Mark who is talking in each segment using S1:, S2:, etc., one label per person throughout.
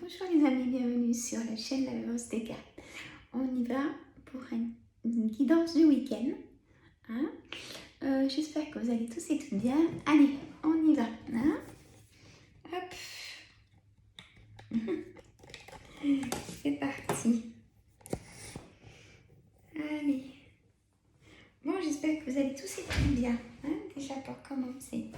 S1: Bonjour les amis, bienvenue sur la chaîne La Vérance des Cartes. On y va pour une guidance du week-end. Hein. J'espère que vous allez tous et toutes bien. Allez, on y va. Hein. Hop. C'est parti. Allez. Bon, j'espère que vous allez tous et toutes bien. Hein, déjà pour commencer.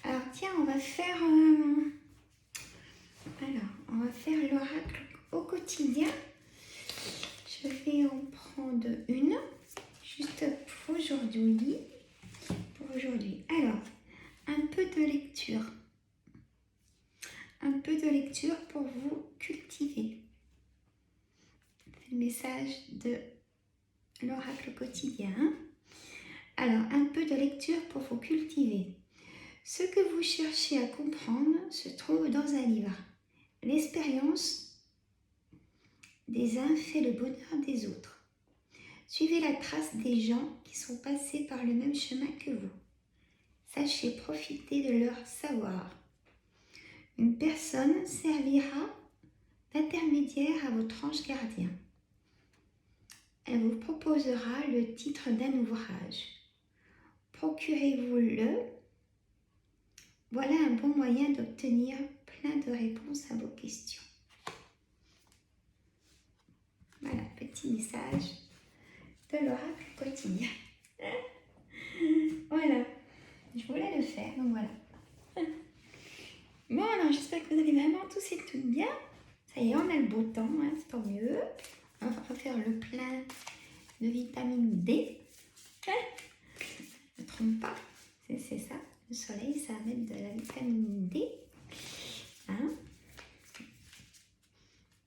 S1: Alors tiens, on va faire... l'oracle au quotidien. Je vais en prendre une juste pour aujourd'hui. Alors, un peu de lecture. Un peu de lecture pour vous cultiver. C'est le message de l'oracle quotidien. Alors, un peu de lecture pour vous cultiver. Ce que vous cherchez à comprendre se trouve dans un livre. L'expérience des uns fait le bonheur des autres. Suivez la trace des gens qui sont passés par le même chemin que vous. Sachez profiter de leur savoir. Une personne servira d'intermédiaire à votre ange gardien. Elle vous proposera le titre d'un ouvrage. Procurez-vous-le. Voilà un bon moyen d'obtenir plein de réponses à vos questions. Voilà, petit message de l'oracle quotidien. Voilà, je voulais le faire, donc voilà. Bon, alors j'espère que vous allez vraiment tous et toutes bien. Ça y est, on a le beau temps, hein, c'est tant mieux. On va refaire le plein de vitamine D. Ne me trompe pas, c'est ça. Le soleil, ça amène de la vitamine D. Hein.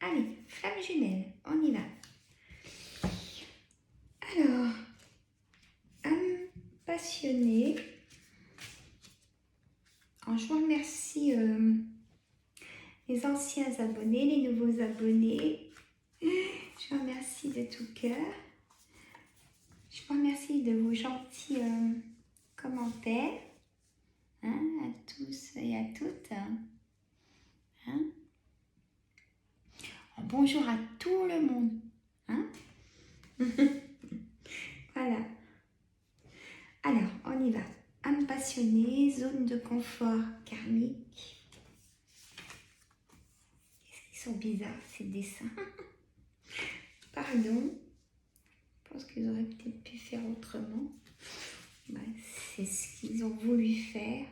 S1: Allez, flamme jumelle, on y va. Alors, âme passionnée. Alors, je vous remercie les anciens abonnés, les nouveaux abonnés. Je vous remercie de tout cœur. Je vous remercie de vos gentils commentaires. Hein, à tous et à toutes. Hein. Bonjour à tout le monde. Hein. Voilà. Alors, on y va. Âme passionnée, zone de confort karmique. Qu'est-ce qu'ils sont bizarres ces dessins. Pardon. Je pense qu'ils auraient peut-être pu faire autrement. Bah, c'est ce qu'ils ont voulu faire.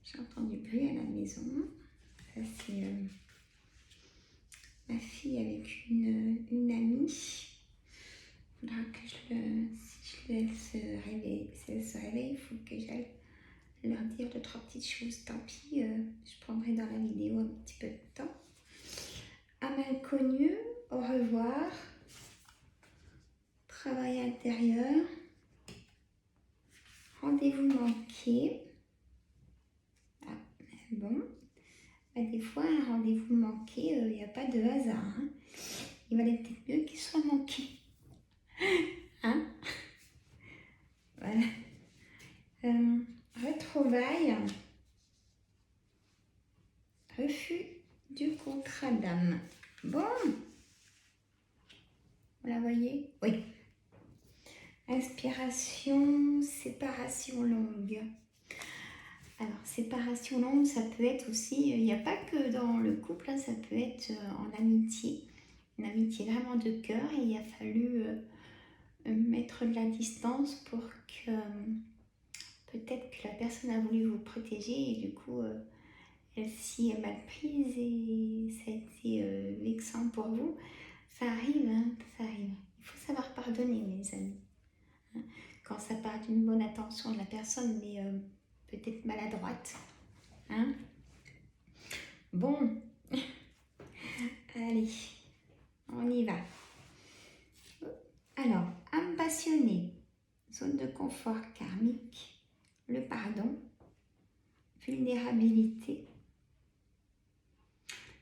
S1: J'entends du bruit à la maison. Ça, c'est ma fille avec une amie. Il faudra que si elle se réveille, il faut que j'aille leur dire 2-3 petites choses. Tant pis, je prendrai dans la vidéo un petit peu de temps. Âme inconnue, au revoir. Travail intérieur. Rendez-vous manqué. Ah, bon. Bah, des fois, un rendez-vous manqué, il n'y a pas de hasard. Hein. Il valait peut-être mieux qu'il soit manqué. Hein? Voilà. Retrouvailles. Refus du contrat d'âme. Bon. Vous la voyez? Oui. Inspiration, séparation longue. Alors, séparation longue, ça peut être aussi, il n'y a pas que dans le couple, hein, ça peut être en amitié. Une amitié vraiment de cœur et il a fallu mettre de la distance pour que peut-être que la personne a voulu vous protéger et du coup elle s'y est mal prise et ça a été vexant pour vous. Ça arrive, hein, ça arrive. Il faut savoir pardonner, mes amis. Hein, quand ça part d'une bonne intention de la personne, mais peut-être maladroite. Hein. Bon, allez, on y va. Alors, âme passionnée, zone de confort karmique, le pardon, vulnérabilité.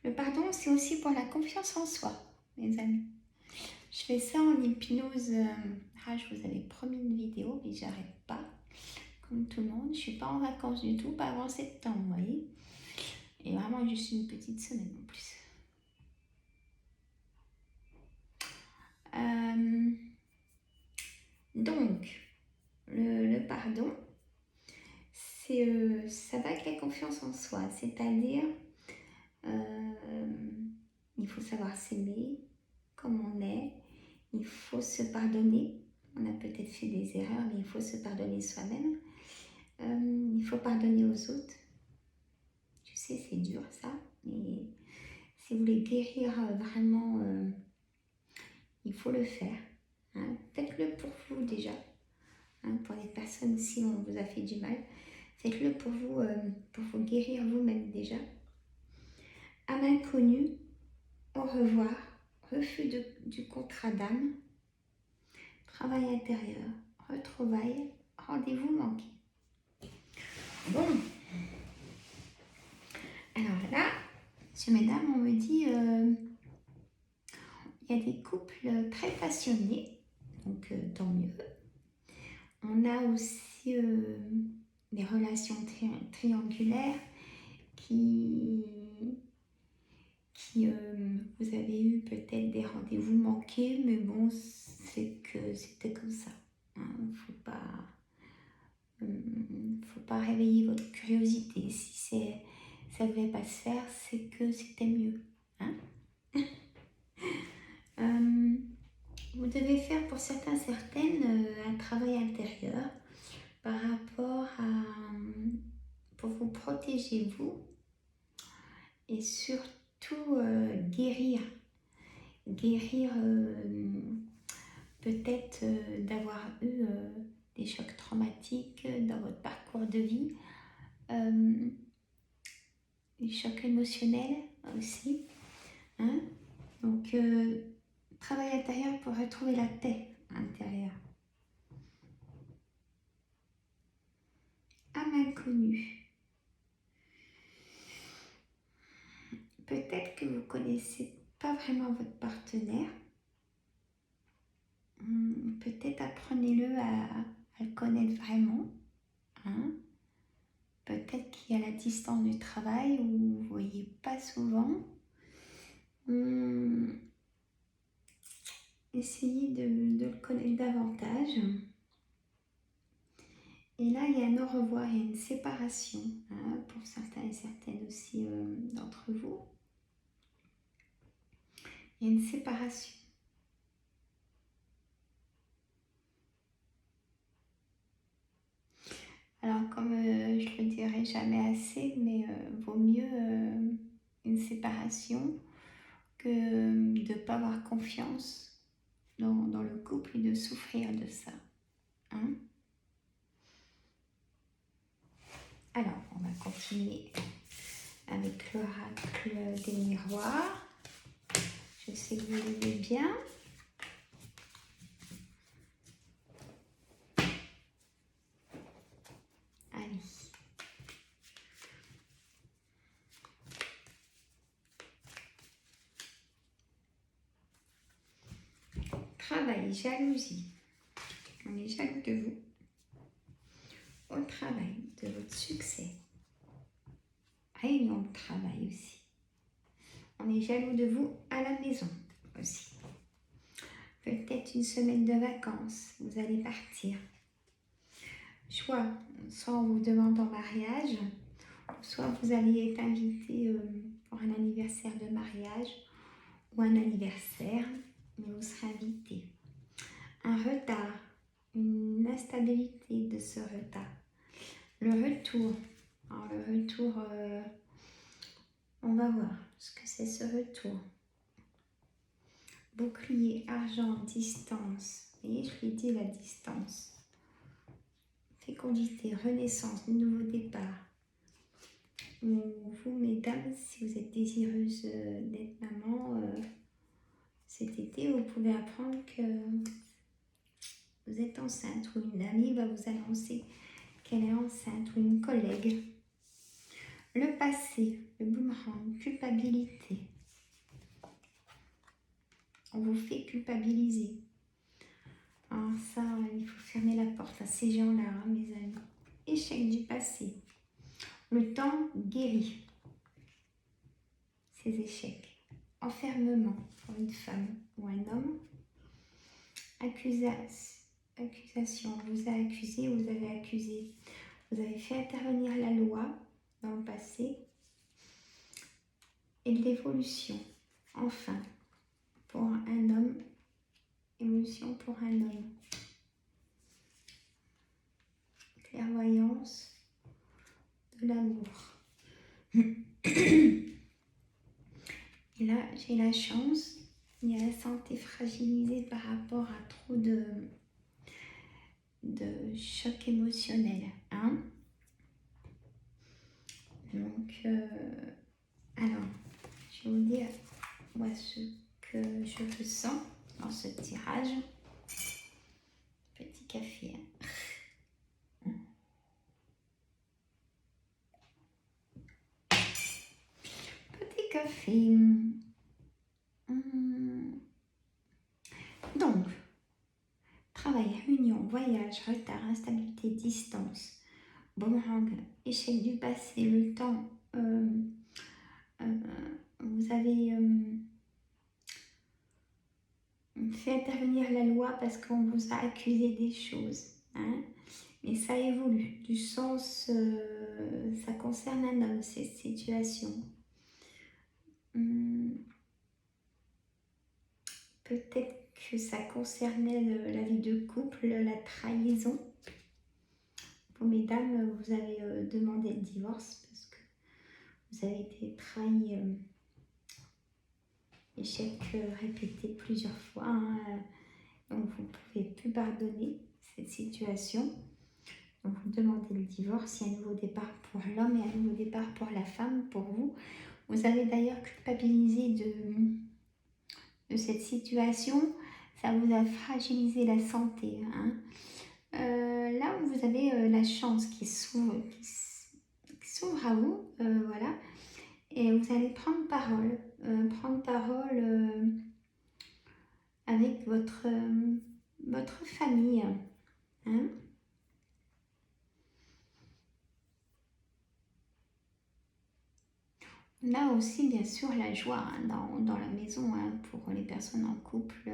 S1: Le pardon, c'est aussi pour la confiance en soi, mes amis. Je fais ça en hypnose. Je vous avais promis une vidéo, mais j'arrête pas. comme tout le monde. Je ne suis pas en vacances du tout, pas avant septembre, vous voyez. Et vraiment juste une petite semaine en plus. Donc, le pardon, ça va avec la confiance en soi, c'est-à-dire il faut savoir s'aimer comme on est, il faut se pardonner. On a peut-être fait des erreurs, mais il faut se pardonner soi-même. Il faut pardonner aux autres. Je sais, c'est dur ça, mais si vous voulez guérir vraiment, il faut le faire. Hein. Faites-le pour vous déjà. Hein, pour les personnes, si on vous a fait du mal, faites-le pour vous guérir vous-même déjà. À l'inconnu, au revoir, refus du contrat d'âme, travail intérieur, retrouvailles, rendez-vous manqué. Bon, alors là, monsieur, mesdames, on me dit, il y a des couples très passionnés, donc tant mieux. On a aussi des relations triangulaires qui vous avez eu peut-être des rendez-vous manqués, mais bon, c'était comme ça. Hein, faut pas réveiller votre curiosité. Si ça ne devait pas se faire, c'est que c'était mieux. Hein. Vous devez faire pour certains, certaines un travail intérieur par rapport à pour vous protéger vous et surtout guérir peut-être d'avoir eu des chocs traumatiques dans votre parcours de vie, des chocs émotionnels aussi. Hein. Donc, travail intérieur pour retrouver la paix intérieure. Âme inconnue. Peut-être que vous ne connaissez pas vraiment votre partenaire. Peut-être apprenez-le à le connaître vraiment. Hein. Peut-être qu'il y a la distance du travail où vous ne voyez pas souvent. Essayez de le connaître davantage. Et là, il y a un au revoir, il y a une séparation, hein, pour certains et certaines aussi d'entre vous. Il y a une séparation. Alors, comme je le dirai jamais assez, mais vaut mieux une séparation que de ne pas avoir confiance dans le couple et de souffrir de ça. Hein. Alors, on va continuer avec l'oracle des miroirs. Je sais que vous l'aimez bien. Allez. Travail, jalousie. On est jaloux de vous. Au travail, de votre succès. Réunion de travail aussi. On est jaloux de vous à la maison aussi. Peut-être une semaine de vacances, vous allez partir. Choix, soit on vous demande en mariage, soit vous allez être invité pour un anniversaire de mariage ou un anniversaire, mais vous serez invité. Un retard, une instabilité de ce retard. Le retour. Alors le retour, on va voir ce que c'est ce retour. Bouclier, argent, distance. Vous voyez, je l'ai dit, la distance. Fécondité, renaissance, nouveau départ. Ou vous, mesdames, si vous êtes désireuses d'être maman cet été, vous pouvez apprendre que vous êtes enceinte ou une amie va vous annoncer qu'elle est enceinte ou une collègue. Le passé, le boomerang, culpabilité. On vous fait culpabiliser. Alors ça, il faut fermer la porte à ces gens-là, hein, mes amis. échec du passé. Le temps guérit ces échecs. Enfermement pour une femme ou un homme. Accusation. On vous a accusé, vous avez accusé. Vous avez fait intervenir la loi dans le passé. Et de l'évolution. Enfin, pour un homme, évolution pour un homme. Clairvoyance de l'amour. Et là, j'ai la chance, il y a la santé fragilisée par rapport à trop de choc émotionnel. Hein? Donc, alors, je vais vous dire moi ce que je ressens dans ce tirage. Petit café. Hein. Petit café. Donc, travail, réunion, voyage, retard, instabilité, distance, boomerang, échec du passé, le temps, vous avez fait intervenir la loi parce qu'on vous a accusé des choses. Hein, mais ça évolue, du sens, ça concerne un homme, cette situation. Peut-être que ça concernait la vie de couple, la trahison. Pour mesdames, vous avez demandé le divorce parce que vous avez été trahi, échec répété plusieurs fois. Hein, donc vous ne pouvez plus pardonner cette situation. Donc vous demandez le divorce, il y a un nouveau départ pour l'homme et un nouveau départ pour la femme, pour vous. Vous avez d'ailleurs culpabilisé de cette situation. Ça vous a fragilisé la santé. Hein. Là où vous avez la chance qui s'ouvre à vous, voilà, et vous allez prendre parole, avec votre famille. Hein. On a aussi bien sûr la joie hein, dans la maison hein, pour les personnes en couple.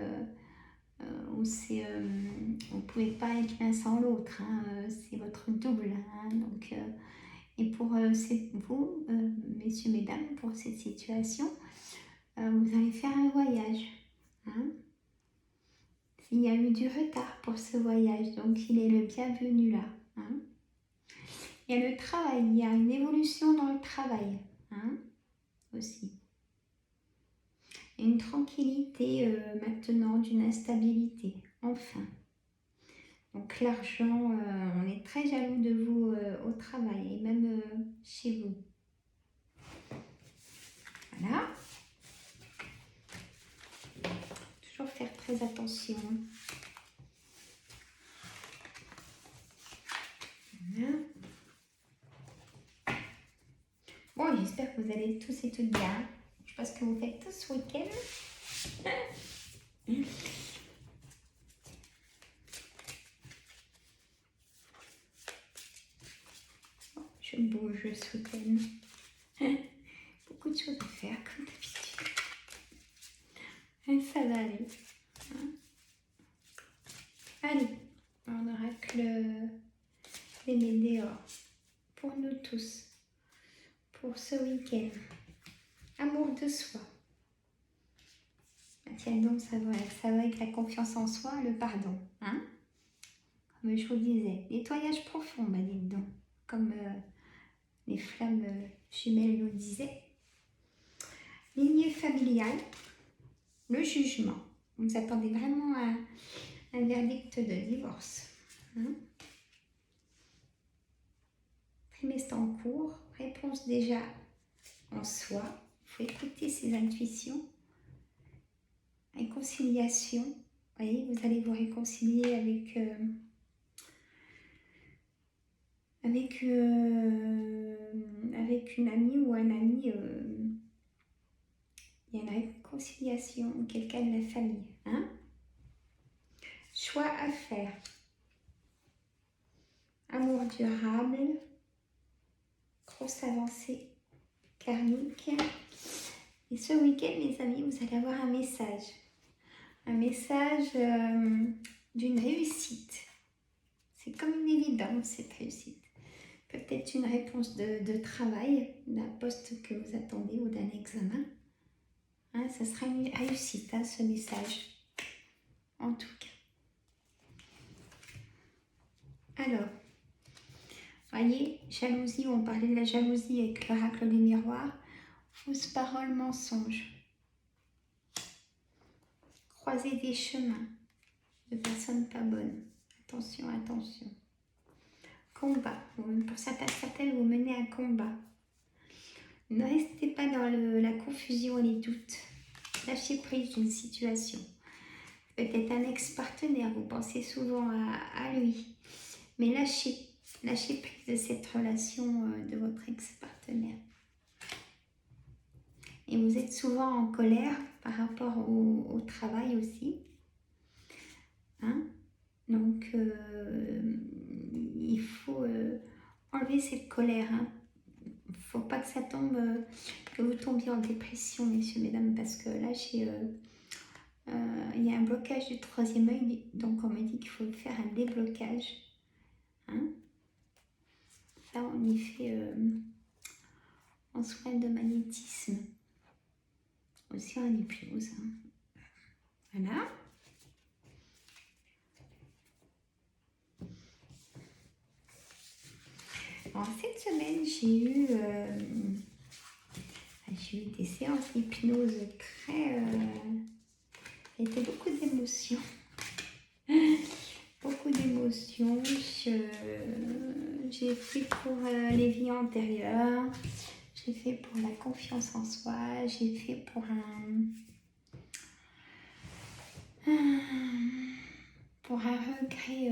S1: Où vous ne pouvez pas être l'un sans l'autre, hein, c'est votre double. Hein, donc, et pour vous, messieurs, mesdames, pour cette situation, vous allez faire un voyage. Hein. Il y a eu du retard pour ce voyage, donc il est le bienvenu là. Hein. Il y a le travail, il y a une évolution dans le travail hein, aussi. Et une tranquillité maintenant d'une instabilité, enfin. Donc l'argent, on est très jaloux de vous au travail et même chez vous. Voilà. Toujours faire très attention. Voilà. Bon, j'espère que vous allez tous et toutes bien. Je pense que vous faites tous ce week-end. Je bouge ce week-end. Beaucoup de choses à faire, comme d'habitude. Et ça va aller. Hein. Allez, on aura que les météores pour nous tous. Pour ce week-end. Amour de soi. Tiens donc, ça va avec la confiance en soi, le pardon. Hein, comme je vous disais. Nettoyage profond, bah dites donc. Comme les flammes jumelles nous disaient. Lignée familiale. Le jugement. Vous attendez vraiment un verdict de divorce. Hein, trimestre en cours. Réponse déjà en soi. Il faut écouter ses intuitions. Réconciliation. Vous voyez, vous allez vous réconcilier avec une amie ou un ami. Il y a une réconciliation ou quelqu'un de la famille. Hein. Choix à faire. amour durable, grosse avancée karmique. Et ce week-end, mes amis, vous allez avoir un message. Un message d'une réussite. C'est comme une évidence, cette réussite. Peut-être une réponse de travail, d'un poste que vous attendez ou d'un examen. Hein, ça sera une réussite, hein, ce message. En tout cas. Alors, voyez, jalousie, on parlait de la jalousie avec l'oracle des miroirs. Fausse parole, mensonge. Croiser des chemins de personnes pas bonnes. Attention, attention. Combat. Pour certaines, vous menez un combat. Ne restez pas dans la confusion et les doutes. Lâchez prise d'une situation. Peut-être un ex-partenaire, vous pensez souvent à lui. Mais lâchez prise de cette relation de votre ex-partenaire. Et vous êtes souvent en colère par rapport au travail aussi. Hein? Donc, il faut enlever cette colère. Hein? Il ne faut pas que ça tombe, que vous tombiez en dépression, messieurs, mesdames, parce que là, il y a un blocage du troisième œil, donc on me dit qu'il faut faire un déblocage. Hein? Ça, on y fait en soin de magnétisme, aussi en hypnose. Hein? Voilà. Alors, cette semaine, j'ai eu des séances d'hypnose très... il y avait beaucoup d'émotions. Beaucoup d'émotions. J'ai fait pour les vies antérieures. J'ai fait pour la confiance en soi. J'ai fait pour un regret.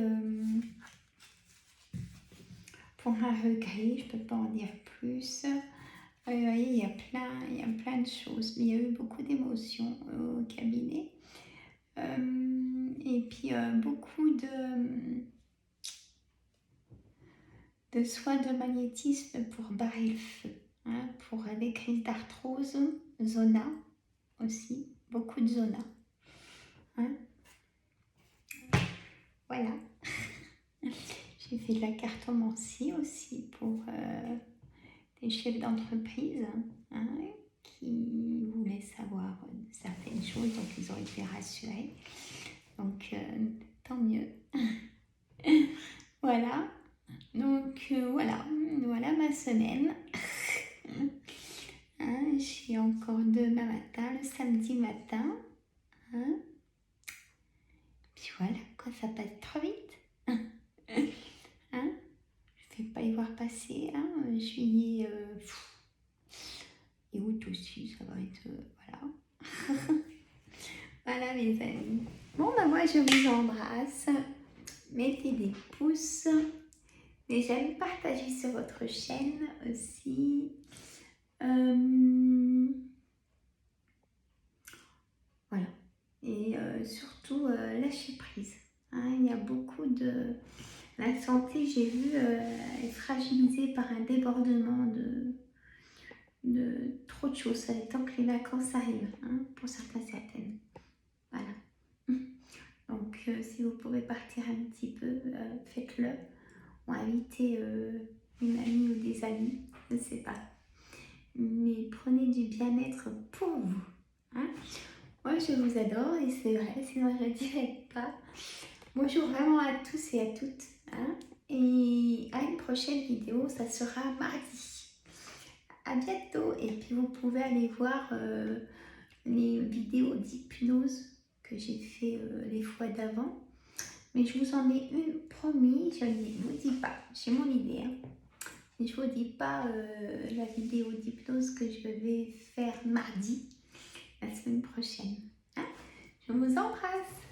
S1: Pour un regret, je ne peux pas en dire plus. Vous voyez, il y a plein de choses. Il y a eu beaucoup d'émotions au cabinet. Et puis beaucoup de soins de magnétisme pour barrer le feu. Hein, pour des crises d'arthrose, zona aussi. Beaucoup de zona. Hein. Voilà. J'ai fait de la cartomancie aussi pour des chefs d'entreprise hein, qui voulaient savoir certaines choses, donc ils ont été rassurés. Donc, tant mieux. Voilà. Donc, voilà ma semaine. Hein, j'ai encore demain matin, le samedi matin. Hein. Puis voilà, quoi, ça passe trop vite. Hein. Je ne vais pas y voir passer. Hein. Juillet et août aussi, ça va être... voilà. Voilà mes amis. Bon, ben moi je vous embrasse. Mettez des pouces. Les j'aime, partagez sur votre chaîne aussi. Voilà. Et surtout, lâchez prise. Hein, il y a beaucoup de... La santé, j'ai vu, est fragilisée par un débordement de trop de choses. Ça tant que les vacances arrivent, hein, pour certaines. Voilà. Donc, si vous pouvez partir un petit peu, faites-le. Ou invitez une amie ou des amis, je ne sais pas. Mais prenez du bien-être pour vous. Hein. Moi, je vous adore et c'est vrai, sinon je ne dirais pas. Bonjour vraiment à tous et à toutes. Hein. Et à une prochaine vidéo, ça sera mardi. À bientôt. Et puis, vous pouvez aller voir les vidéos d'hypnose que j'ai fait les fois d'avant. Mais je vous en ai une promis, je ne vous dis pas, j'ai mon idée. Hein. Mais je ne vous dis pas la vidéo d'hypnose que je vais faire mardi, la semaine prochaine. Hein. Je vous embrasse.